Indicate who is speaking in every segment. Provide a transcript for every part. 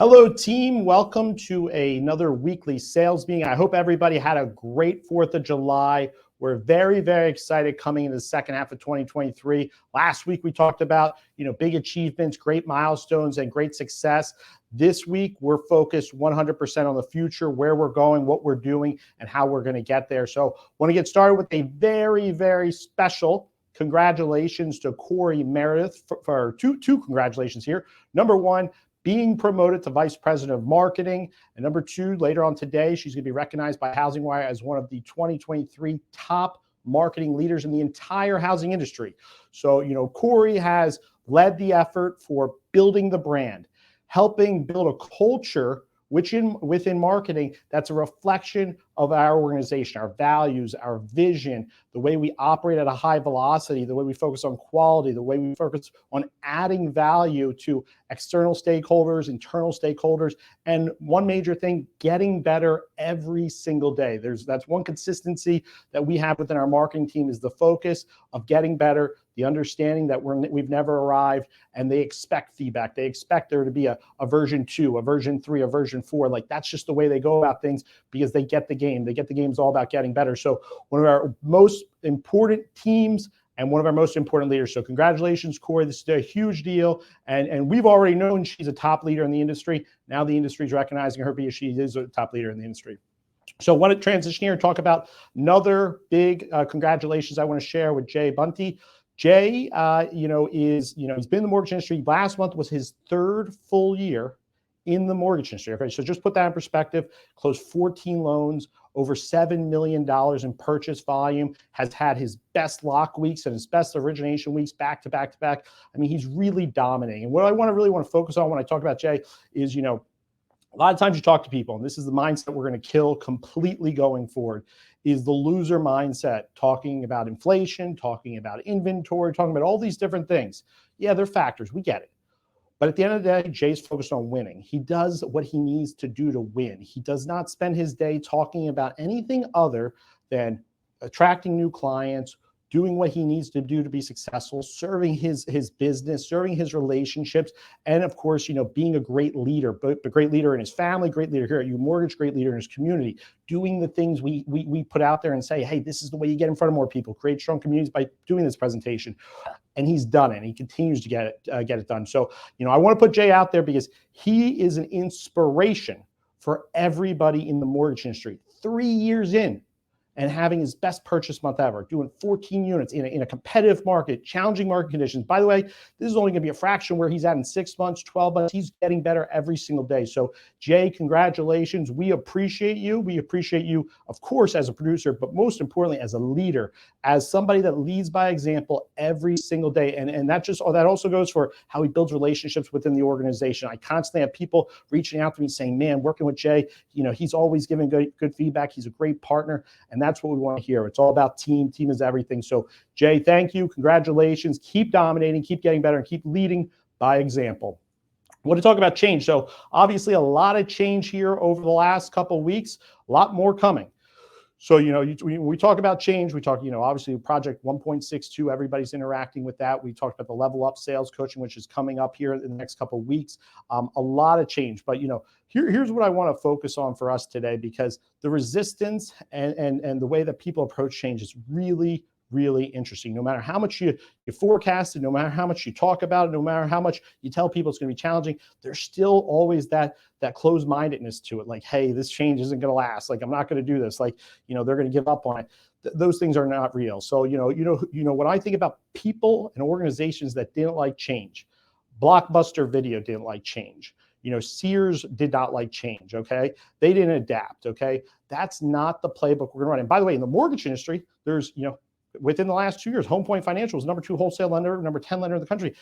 Speaker 1: Hello, team. Welcome to another weekly sales meeting. I hope everybody had a great 4th of July. We're very, very excited coming into the second half of 2023. Last week, we talked about, big achievements, great milestones, and great success. This week, we're focused 100% on the future, where we're going, what we're doing, and how we're going to get there. So I want to get started with a very, very special congratulations to Corey Meredith for two congratulations here. Number one, being promoted to Vice President of Marketing. And number two, later on today, she's going to be recognized by Housing Wire as one of the 2023 top marketing leaders in the entire housing industry. So, Corey has led the effort for building the brand, helping build a culture within marketing that's a reflection of our organization, our values, our vision, the way we operate at a high velocity, the way we focus on quality, the way we focus on adding value to external stakeholders, internal stakeholders, and one major thing, getting better every single day. That's one consistency that we have within our marketing team, is the focus of getting better, the understanding that we've never arrived, and they expect feedback. They expect there to be a version 2, a version 3, a version 4. Like, that's just the way they go about things, because they get the game. They get the game's all about getting better. So one of our most important teams and one of our most important leaders. So congratulations, Corey. This is a huge deal. And we've already known she's a top leader in the industry. Now the industry is recognizing her because she is a top leader in the industry. So I want to transition here and talk about another big congratulations I want to share with Jay Bunty. Jay, he's been in the mortgage industry. Last month was his 3rd full year in the mortgage industry. Okay, so just put that in perspective. Closed 14 loans, over $7 million in purchase volume, has had his best lock weeks and his best origination weeks back to back to back. I mean, he's really dominating. And what I really want to focus on when I talk about Jay is, a lot of times you talk to people, and this is the mindset we're going to kill completely going forward, is the loser mindset, talking about inflation, talking about inventory, talking about all these different things. Yeah, they're factors. We get it. But at the end of the day, Jay's focused on winning. He does what he needs to do to win. He does not spend his day talking about anything other than attracting new clients, doing what he needs to do to be successful, serving his business, serving his relationships, and of course, being a great leader, but a great leader in his family, great leader here at UMortgage, great leader in his community, doing the things we put out there and say, hey, this is the way you get in front of more people, create strong communities by doing this presentation. And he's done it, and he continues to get it done. So, I want to put Jay out there because he is an inspiration for everybody in the mortgage industry. 3 years in, and having his best purchase month ever, doing 14 units in a competitive market, challenging market conditions. By the way, this is only going to be a fraction where he's at in 6 months, 12 months. He's getting better every single day. So Jay, congratulations. We appreciate you. We appreciate you, of course, as a producer, but most importantly, as a leader, as somebody that leads by example every single day. And that also goes for how he builds relationships within the organization. I constantly have people reaching out to me saying, man, working with Jay, he's always giving good feedback. He's a great partner. And that's what we want to hear. It's all about team. Team is everything. So Jay, thank you. Congratulations. Keep dominating, keep getting better, and keep leading by example. I want to talk about change. So obviously a lot of change here over the last couple of weeks, a lot more coming. So, we talk about change. We talk, obviously Project 1.62, everybody's interacting with that. We talked about the Level Up sales coaching, which is coming up here in the next couple of weeks. A lot of change, but, here's what I want to focus on for us today, because the resistance and the way that people approach change is really, really interesting. No matter how much you forecast it, no matter how much you talk about it, no matter how much you tell people it's going to be challenging, there's still always that closed-mindedness to it. Like, hey, this change isn't going to last. Like, I'm not going to do this. Like, they're going to give up on it. Those things are not real. So, when I think about people and organizations that didn't like change, Blockbuster Video didn't like change. Sears did not like change, okay? They didn't adapt, okay? That's not the playbook we're going to run. And by the way, in the mortgage industry, there's, within the last 2 years, Home Point Financial was number 2 wholesale lender, number 10 lender in the country.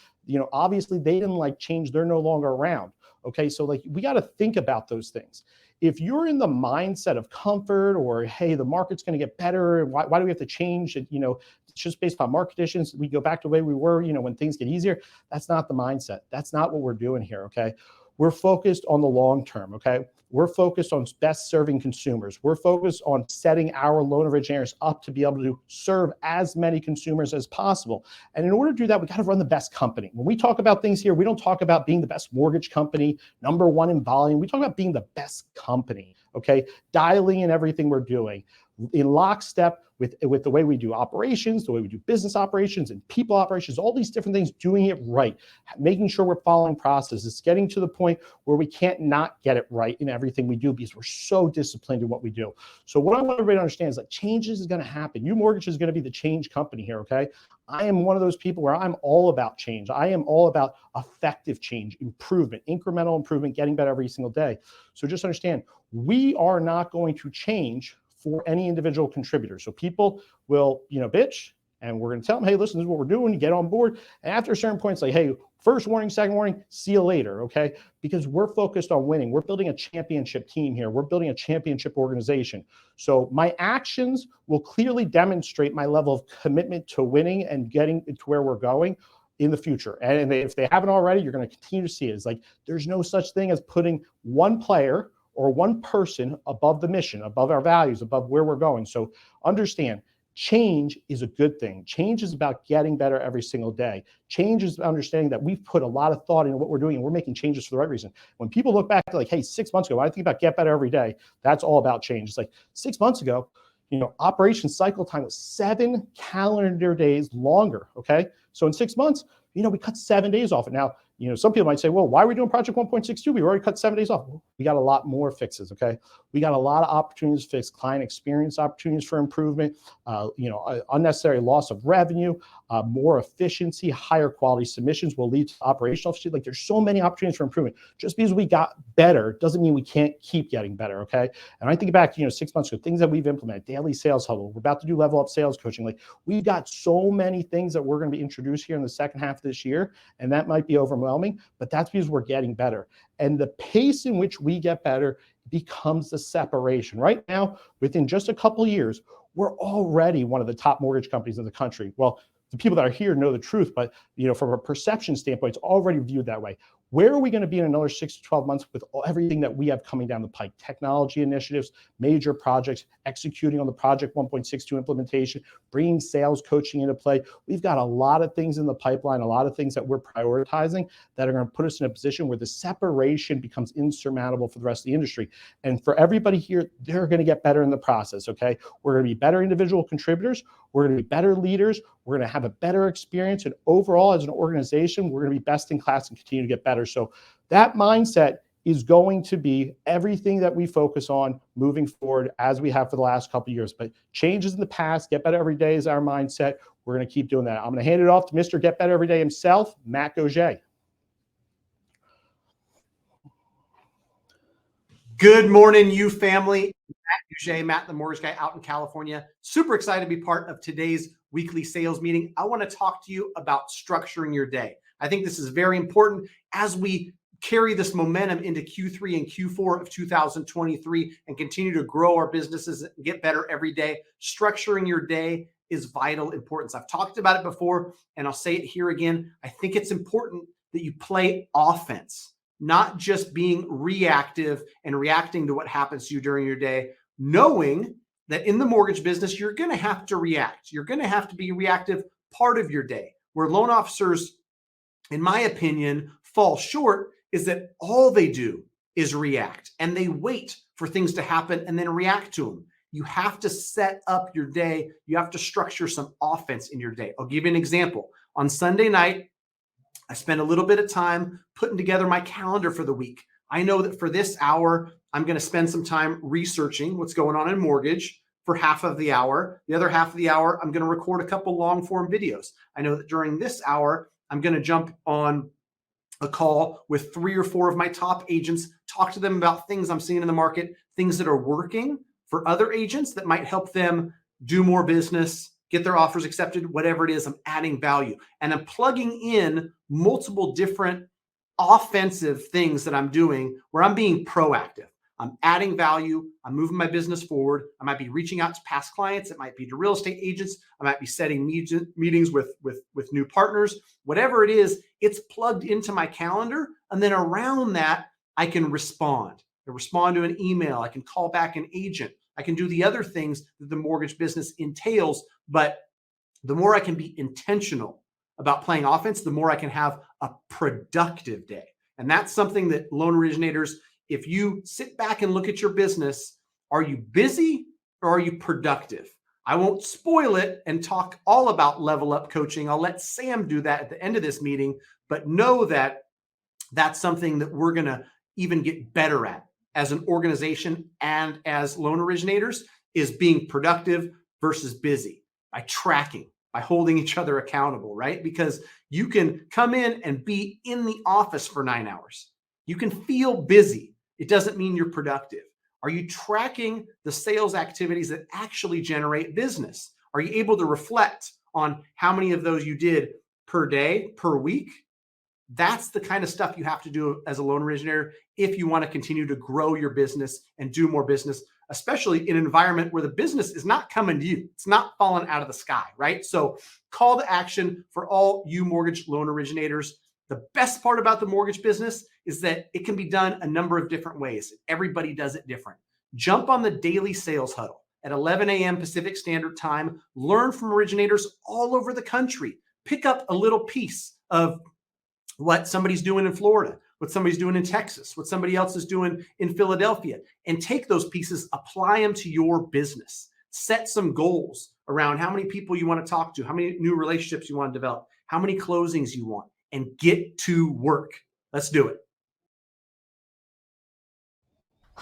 Speaker 1: Obviously they didn't like change. They're no longer around. Okay, so we got to think about those things. If you're in the mindset of comfort, or hey, the market's going to get better, why do we have to change it? It's just based on market conditions. We go back to the way we were, when things get easier. That's not the mindset. That's not what we're doing here. Okay. we're focused on the long term, okay? We're focused on best serving consumers. We're focused on setting our loan originators up to be able to serve as many consumers as possible. And in order to do that, we got to run the best company. When we talk about things here, we don't talk about being the best mortgage company, #1 in volume. We talk about being the best company, okay? Dialing in everything we're doing in lockstep with the way we do operations, the way we do business operations and people operations, all these different things, doing it right, making sure we're following processes, getting to the point where we can't not get it right in everything we do because we're so disciplined in what we do. So what I want everybody to understand is that changes is going to happen. UMortgage is going to be the change company here, okay? I am one of those people where I'm all about change. I am all about effective change, improvement, incremental improvement, getting better every single day. So just understand, we are not going to change for any individual contributor. So people will, bitch, and we're going to tell them, hey, listen, this is what we're doing, you get on board. And after a certain point, it's like, hey, first warning, second warning, see you later, okay? Because we're focused on winning. We're building a championship team here. We're building a championship organization. So my actions will clearly demonstrate my level of commitment to winning and getting to where we're going in the future. And if they haven't already, you're going to continue to see it. It's like, there's no such thing as putting one player or one person above the mission, above our values, above where we're going. So understand, change is a good thing. Change is about getting better every single day. Change is understanding that we've put a lot of thought into what we're doing and we're making changes for the right reason. When people look back like, hey, 6 months ago, I think about get better every day, that's all about change. It's like 6 months ago, operation cycle time was 7 calendar days longer, okay? So in 6 months, we cut 7 days off it. Now, some people might say, well, why are we doing project 1.62? We already cut 7 days off. We got a lot more fixes, okay? We got a lot of opportunities to fix, client experience opportunities for improvement, unnecessary loss of revenue, more efficiency, higher quality submissions will lead to operational efficiency. Like, there's so many opportunities for improvement. Just because we got better doesn't mean we can't keep getting better, okay? And I think back, 6 months ago, things that we've implemented, daily sales huddle, we're about to do level up sales coaching. Like, we've got so many things that we're going to be introduced here in the second half of this year, and that might be overwhelming, but that's because we're getting better. And the pace in which we get better becomes the separation. Right now, within just a couple of years, we're already one of the top mortgage companies in the country. Well, the people that are here know the truth, but from a perception standpoint, it's already viewed that way. Where are we going to be in another 6 to 12 months with everything that we have coming down the pike? Technology initiatives, major projects, executing on the project 1.62 implementation, bringing sales coaching into play. We've got a lot of things in the pipeline, a lot of things that we're prioritizing that are going to put us in a position where the separation becomes insurmountable for the rest of the industry. And for everybody here, they're going to get better in the process, okay? We're going to be better individual contributors. We're going to be better leaders. We're going to have a better experience. And overall, as an organization, we're going to be best in class and continue to get better. So that mindset is going to be everything that we focus on moving forward, as we have for the last couple of years. But changes in the past, get better every day is our mindset. We're going to keep doing that. I'm going to hand it off to Mr. Get Better Every Day himself, Matt Gougé.
Speaker 2: Good morning, you family. Matt Gougé, Matt the Mortgage Guy out in California. Super excited to be part of today's weekly sales meeting. I want to talk to you about structuring your day. I think this is very important as we carry this momentum into Q3 and Q4 of 2023 and continue to grow our businesses and get better every day. Structuring your day is vital importance. I've talked about it before, and I'll say it here again. I think it's important that you play offense, not just being reactive and reacting to what happens to you during your day, knowing that in the mortgage business, you're going to have to react. You're going to have to be reactive part of your day. Where loan officers, in my opinion, fall short is that all they do is react and they wait for things to happen and then react to them. You have to set up your day. You have to structure some offense in your day. I'll give you an example. On Sunday night, I spent a little bit of time putting together my calendar for the week. I know that for this hour, I'm going to spend some time researching what's going on in mortgage for half of the hour. The other half of the hour, I'm going to record a couple long form videos. I know that during this hour, I'm going to jump on a call with 3 or 4 of my top agents, talk to them about things I'm seeing in the market, things that are working for other agents that might help them do more business, get their offers accepted, whatever it is. I'm adding value and I'm plugging in multiple different offensive things that I'm doing where I'm being proactive. I'm adding value. I'm moving my business forward. I might be reaching out to past clients. It might be to real estate agents. I might be setting meetings with new partners. Whatever it is, it's plugged into my calendar. And then around that, I can respond. I respond to an email. I can call back an agent. I can do the other things that the mortgage business entails. But the more I can be intentional about playing offense, the more I can have a productive day. And that's something that loan originators, if you sit back and look at your business, are you busy or are you productive? I won't spoil it and talk all about level up coaching. I'll let Sam do that at the end of this meeting, but know that that's something that we're going to even get better at as an organization and as loan originators, is being productive versus busy by tracking, by holding each other accountable, right? Because you can come in and be in the office for 9 hours. You can feel busy. It doesn't mean you're productive. Are you tracking the sales activities that actually generate business? Are you able to reflect on how many of those you did per day, per week? That's the kind of stuff you have to do as a loan originator if you want to continue to grow your business and do more business, especially in an environment where the business is not coming to you. It's not falling out of the sky, right? So call to action for all you mortgage loan originators. The best part about the mortgage business is that it can be done a number of different ways. Everybody does it different. Jump on the daily sales huddle at 11 a.m. Pacific Standard Time. Learn from originators all over the country. Pick up a little piece of what somebody's doing in Florida, what somebody's doing in Texas, what somebody else is doing in Philadelphia, and take those pieces, apply them to your business. Set some goals around how many people you want to talk to, how many new relationships you want to develop, how many closings you want, and get to work. Let's do it.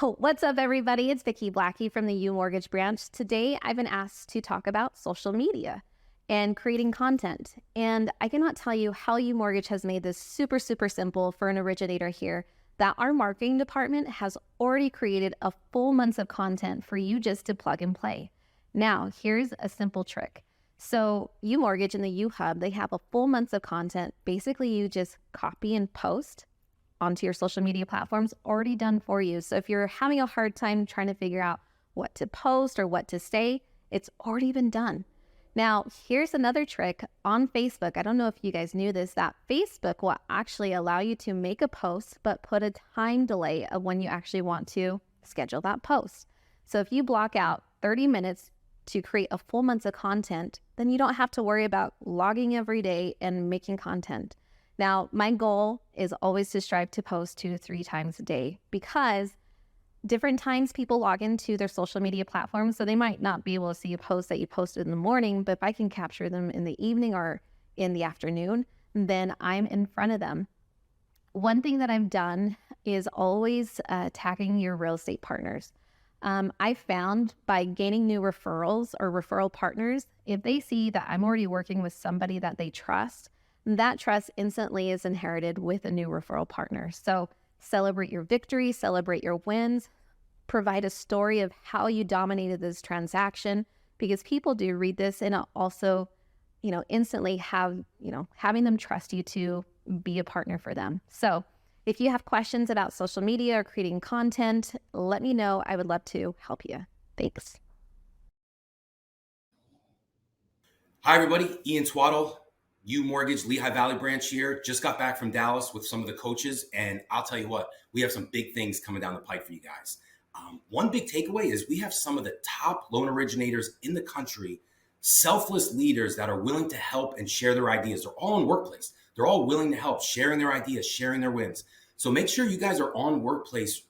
Speaker 3: Oh, what's up, everybody? It's Blackie from the UMortgage branch. Today, I've been asked to talk about social media and creating content. And I cannot tell you how UMortgage has made this super, super simple for an originator here, that our marketing department has already created a full month of content for you just to plug and play. Now, here's a simple trick. So UMortgage and the U Hub, they have a full month of content. Basically, you just copy and post onto your social media platforms, already done for you. So if you're having a hard time trying to figure out what to post or what to say, it's already been done. Now, here's another trick on Facebook. I don't know if you guys knew this, that Facebook will actually allow you to make a post, but put a time delay of when you actually want to schedule that post. So if you block out 30 minutes to create a full month of content, then you don't have to worry about logging every day and making content. Now, my goal is always to strive to post 2 to 3 times a day, because different times people log into their social media platforms, so they might not be able to see a post that you posted in the morning, but if I can capture them in the evening or in the afternoon, then I'm in front of them. One thing that I've done is always tagging your real estate partners. I found by gaining new referrals or referral partners, if they see that I'm already working with somebody that they trust, that trust instantly is inherited with a new referral partner. So celebrate your victories, celebrate your wins, provide a story of how you dominated this transaction, because people do read this and also, instantly have, having them trust you to be a partner for them. So if you have questions about social media or creating content, let me know. I would love to help you. Thanks.
Speaker 4: Hi, everybody. Ian Twaddle, UMortgage Lehigh Valley branch here. Just got back from Dallas with some of the coaches, and I'll tell you what, we have some big things coming down the pipe for you guys. One big takeaway is we have some of the top loan originators in the country, selfless leaders that are willing to help and share their ideas. They're all in Workplace. They're all willing to help, sharing their ideas, sharing their wins. So make sure you guys are on Workplace,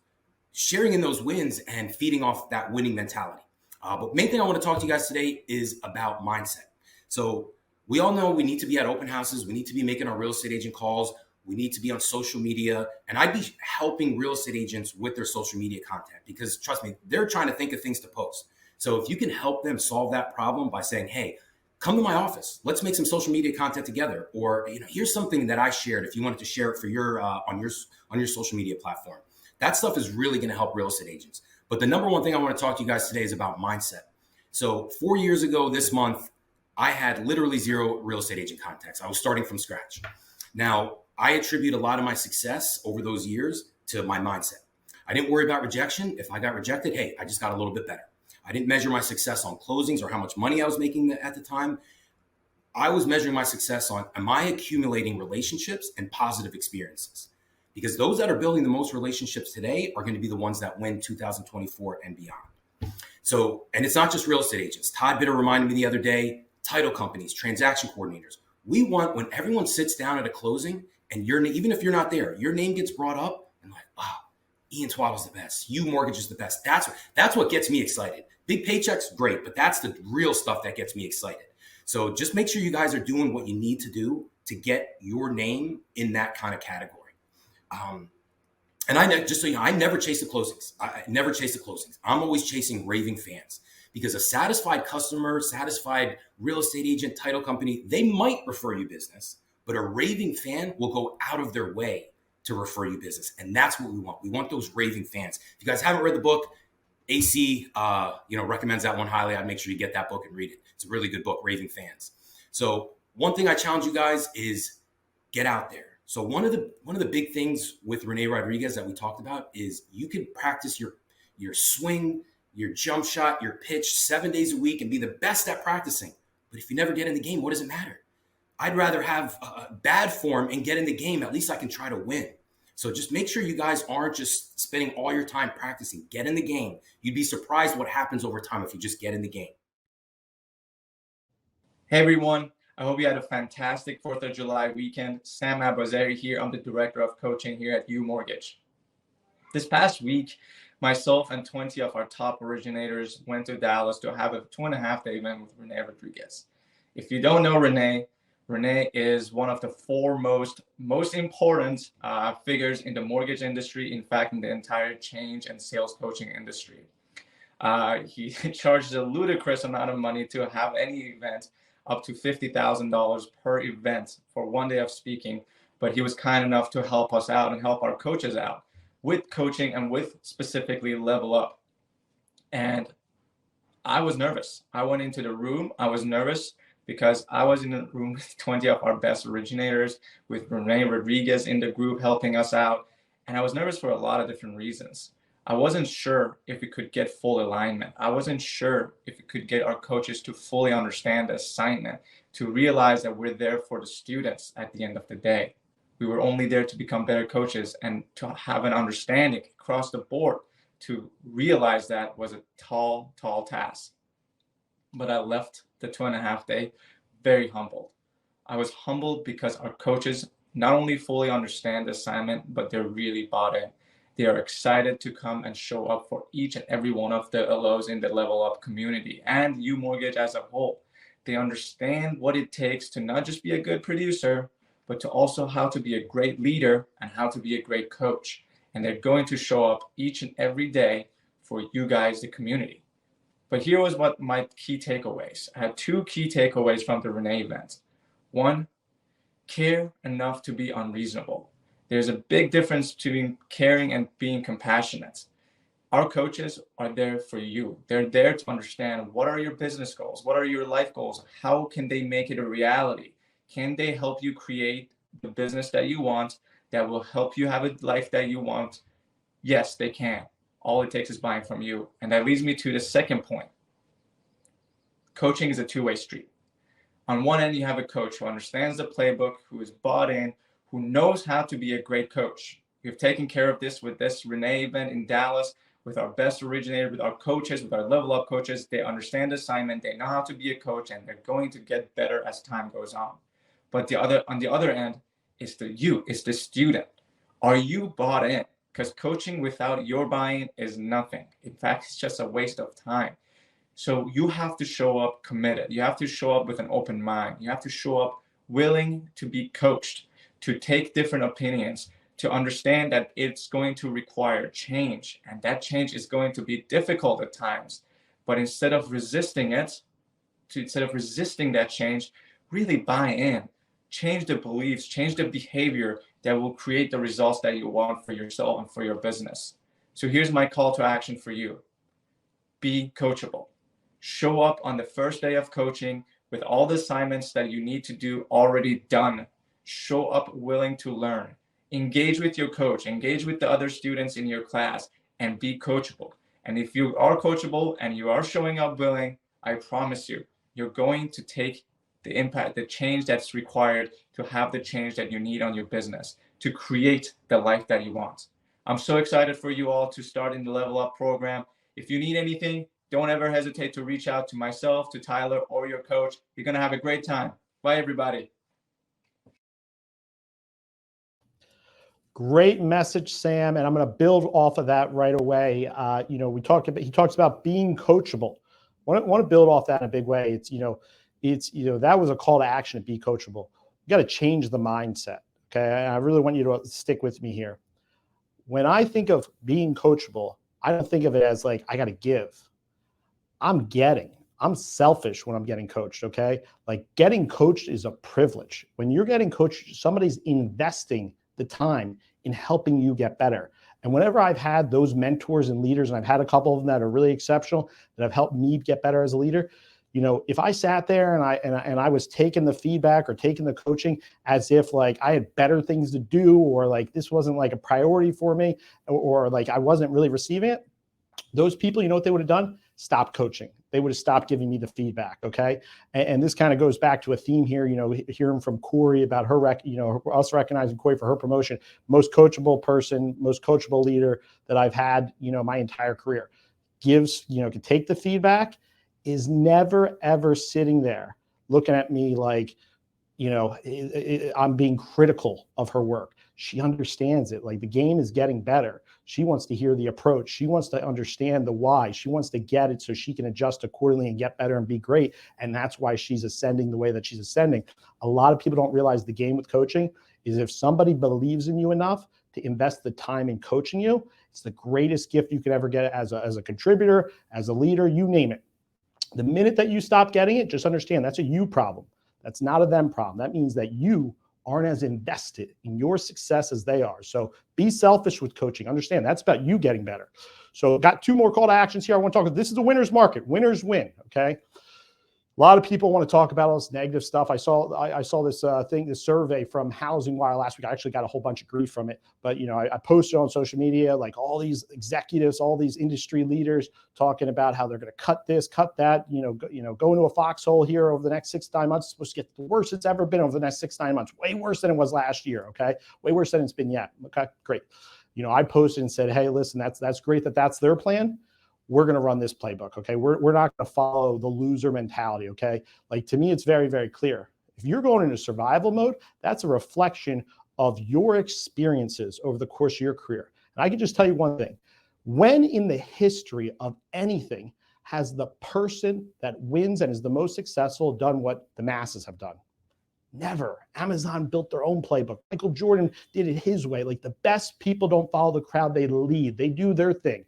Speaker 4: sharing in those wins and feeding off that winning mentality. But main thing I want to talk to you guys today is about mindset. So we all know we need to be at open houses. We need to be making our real estate agent calls. We need to be on social media. And I'd be helping real estate agents with their social media content, because trust me, they're trying to think of things to post. So if you can help them solve that problem by saying, hey, come to my office, let's make some social media content together. Or, here's something that I shared if you wanted to share it for your on your social media platform. That stuff is really going to help real estate agents. But the number one thing I want to talk to you guys today is about mindset. So 4 years ago this month, I had literally 0 real estate agent contacts. I was starting from scratch. Now, I attribute a lot of my success over those years to my mindset. I didn't worry about rejection. If I got rejected, hey, I just got a little bit better. I didn't measure my success on closings or how much money I was making at the time. I was measuring my success on, am I accumulating relationships and positive experiences? because those that are building the most relationships today are going to be the ones that win 2024 and beyond. So, and it's not just real estate agents. Todd Bitter reminded me the other day, title companies, transaction coordinators. We want, when everyone sits down at a closing and even if you're not there, your name gets brought up and like, wow, Ian Twaddle's the best. UMortgage is the best. That's what gets me excited. Big paychecks, great, but that's the real stuff that gets me excited. So just make sure you guys are doing what you need to do to get your name in that kind of category. And just so you know, I never chase the closings. I never chase the closings. I'm always chasing raving fans, because a satisfied customer, satisfied real estate agent, title company, they might refer you business, but a raving fan will go out of their way to refer you business. And that's what we want. We want those raving fans. If you guys haven't read the book, AC, recommends that one highly. I'd make sure you get that book and read it. It's a really good book, Raving Fans. So one thing I challenge you guys is get out there. So one of the big things with Rene Rodriguez that we talked about is you can practice your swing, your jump shot, your pitch 7 days a week and be the best at practicing. But if you never get in the game, what does it matter? I'd rather have bad form and get in the game. At least I can try to win. So just make sure you guys aren't just spending all your time practicing. Get in the game. You'd be surprised what happens over time if you just get in the game.
Speaker 5: Hey everyone, I hope you had a fantastic 4th of July weekend. Sam Abazari here. I'm the Director of Coaching here at UMortgage. This past week, myself and 20 of our top originators went to Dallas to have a 2.5-day event with Rene Rodriguez. If you don't know Rene is one of the foremost, most important figures in the mortgage industry, in fact, in the entire change and sales coaching industry. He charges a ludicrous amount of money to have any event, up to $50,000 per event for 1 day of speaking, but he was kind enough to help us out and help our coaches out with coaching and with specifically Level Up. And I was nervous. I went into the room, I was nervous, because I was in a room with 20 of our best originators, with Rene Rodriguez in the group helping us out. And I was nervous for a lot of different reasons. I wasn't sure if we could get full alignment. I wasn't sure if we could get our coaches to fully understand the assignment, to realize that we're there for the students at the end of the day. We were only there to become better coaches and to have an understanding across the board. To realize that was a tall, tall task. But I left the 2.5 day very humbled. I was humbled because our coaches not only fully understand the assignment, but they're really bought in. They are excited to come and show up for each and every one of the LOs in the Level Up community and UMortgage as a whole. They understand what it takes to not just be a good producer, but to also how to be a great leader and how to be a great coach. And they're going to show up each and every day for you guys, the community. But here was what my key takeaways. I had 2 key takeaways from the Rene event. 1, care enough to be unreasonable. There's a big difference between caring and being compassionate. Our coaches are there for you. They're there to understand what are your business goals? What are your life goals? How can they make it a reality? Can they help you create the business that you want that will help you have a life that you want? Yes, they can. All it takes is buying from you. And that leads me to the second point. Coaching is a two-way street. On one end, you have a coach who understands the playbook, who is bought in, who knows how to be a great coach. We've taken care of this with this Rene event in Dallas, with our best originator, with our coaches, with our Level Up coaches. They understand the assignment, they know how to be a coach, and they're going to get better as time goes on. But on the other end, it's the student. Are you bought in? Because coaching without your buy-in is nothing. In fact, it's just a waste of time. So you have to show up committed. You have to show up with an open mind. You have to show up willing to be coached, to take different opinions, to understand that it's going to require change. And that change is going to be difficult at times. But instead of resisting it, instead of resisting that change, really buy in. Change the beliefs, change the behavior that will create the results that you want for yourself and for your business. So here's my call to action for you. Be coachable. Show up on the first day of coaching with all the assignments that you need to do already done. Show up willing to learn. Engage with your coach, engage with the other students in your class, and be coachable. And if you are coachable and you are showing up willing, I promise you, you're going to take the impact, the change that's required to have the change that you need on your business. to create the life that you want. I'm so excited for you all to start in the Level Up program. If you need anything, don't ever hesitate to reach out to myself, to Tyler, or your coach. You're going to have a great time. Bye, everybody.
Speaker 1: Great message, Sam. And I'm going to build off of that right away. He talks about being coachable. Want to build off that in a big way. That was a call to action to be coachable. You got to change the mindset. Okay. I really want you to stick with me here. When I think of being coachable, I don't think of it as like, I got to give. I'm selfish when I'm getting coached. Okay. Like getting coached is a privilege. When you're getting coached, somebody's investing the time in helping you get better. And whenever I've had those mentors and leaders, and I've had a couple of them that are really exceptional, that have helped me get better as a leader, if I sat there and I was taking the feedback or taking the coaching as if like I had better things to do, or like this wasn't like a priority for me, or like I wasn't really receiving it, those people, you know what they would have done? Stop coaching. They would have stopped giving me the feedback. Okay. And this kind of goes back to a theme here, hearing from Corey about her, us recognizing Corey for her promotion, most coachable person, most coachable leader that I've had, my entire career. Gives, can take the feedback, is never, ever sitting there looking at me like, I'm being critical of her work. She understands it. Like the game is getting better. She wants to hear the approach. She wants to understand the why. She wants to get it so she can adjust accordingly and get better and be great. And that's why she's ascending the way that she's ascending. A lot of people don't realize the game with coaching is if somebody believes in you enough to invest the time in coaching you, it's the greatest gift you could ever get as a contributor, as a leader, you name it. The minute that you stop getting it, just understand that's a you problem. That's not a them problem. That means that you aren't as invested in your success as they are. So be selfish with coaching. Understand that's about you getting better. So got two more call to actions here. I want to talk about. This is a winner's market. Winners win. Okay. A lot of people want to talk about all this negative stuff. I saw this this survey from Housing Wire last week. I actually got a whole bunch of grief from it, but I posted on social media, like all these executives, all these industry leaders talking about how they're going to cut this, cut that, go into a foxhole here over the next 6 to 9 months. It's supposed to get the worst it's ever been over the next 6 to 9 months. Way worse than it was last year. Okay. Way worse than it's been yet. Okay, great. I posted and said, hey, listen, that's great that's their plan. We're going to run this playbook. Okay. We're not going to follow the loser mentality. Okay. Like to me, it's very, very clear. If you're going into survival mode, that's a reflection of your experiences over the course of your career. And I can just tell you one thing. When in the history of anything has the person that wins and is the most successful done what the masses have done? Never. Amazon built their own playbook. Michael Jordan did it his way. Like the best people don't follow the crowd. They lead. They do their thing.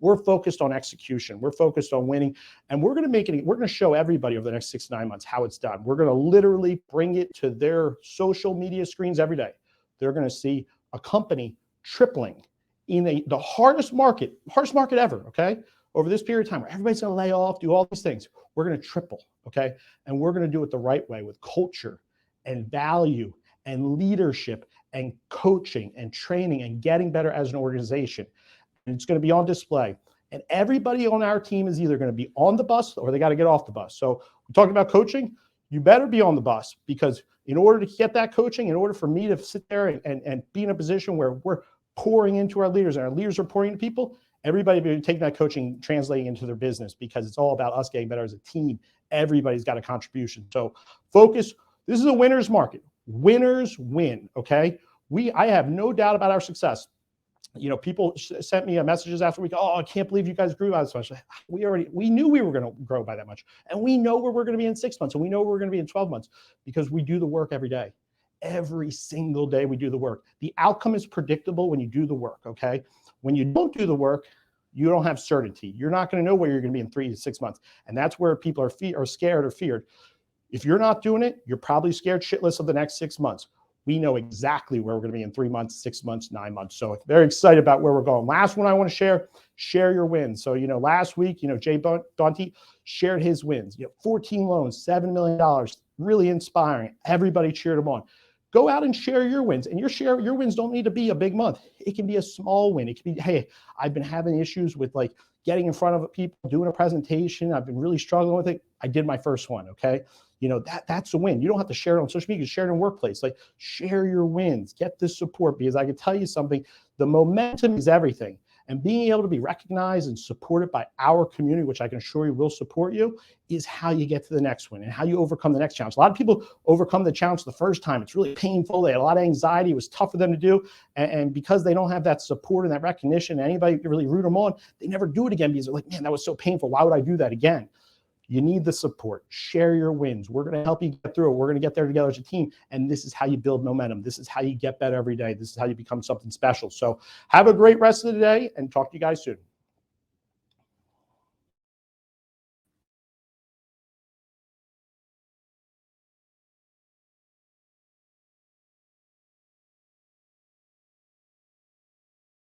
Speaker 1: We're focused on execution. We're focused on winning. And we're going to show everybody over the next 6 to 9 months how it's done. We're going to literally bring it to their social media screens every day. They're going to see a company tripling in the hardest market ever, okay? Over this period of time where everybody's going to lay off, do all these things. We're going to triple, okay? And we're going to do it the right way with culture and value and leadership and coaching and training and getting better as an organization. And it's going to be on display. And everybody on our team is either going to be on the bus or they got to get off the bus. So we're talking about coaching. You better be on the bus, because in order to get that coaching, in order for me to sit there and be in a position where we're pouring into our leaders and our leaders are pouring into people, everybody be taking that coaching, translating into their business, because it's all about us getting better as a team. Everybody's got a contribution. So focus. This is a winner's market. Winners win. Okay. I have no doubt about our success. People sent me messages after we go, oh, I can't believe you guys grew by this much. We knew we were going to grow by that much. And we know where we're going to be in 6 months. And we know where we're going to be in 12 months, because we do the work every day. Every single day we do the work. The outcome is predictable when you do the work. Okay. When you don't do the work, you don't have certainty. You're not going to know where you're going to be in 3 to 6 months. And that's where people are scared or feared. If you're not doing it, you're probably scared shitless of the next 6 months. We know exactly where we're going to be in 3 months, 6 months, 9 months. So very excited about where we're going. Last one I want to share your wins. So, last week, Jay Bonte shared his wins. 14 loans, $7 million, really inspiring. Everybody cheered him on. go out and share your wins. And your wins don't need to be a big month. It can be a small win. It can be, hey, I've been having issues with like getting in front of people, doing a presentation. I've been really struggling with it. I did my first one, okay? You know, that's a win. You don't have to share it on social media, share it in workplace. Like, share your wins, get this support, because I can tell you something, the momentum is everything. And being able to be recognized and supported by our community, which I can assure you will support you, is how you get to the next win and how you overcome the next challenge. A lot of people overcome the challenge the first time. It's really painful. They had a lot of anxiety. It was tough for them to do. And because they don't have that support and that recognition, anybody can really root them on, they never do it again because they're like, man, that was so painful. Why would I do that again? You need the support. Share your wins. We're going to help you get through it. We're going to get there together as a team. And this is how you build momentum. This is how you get better every day. This is how you become something special. So have a great rest of the day and talk to you guys soon.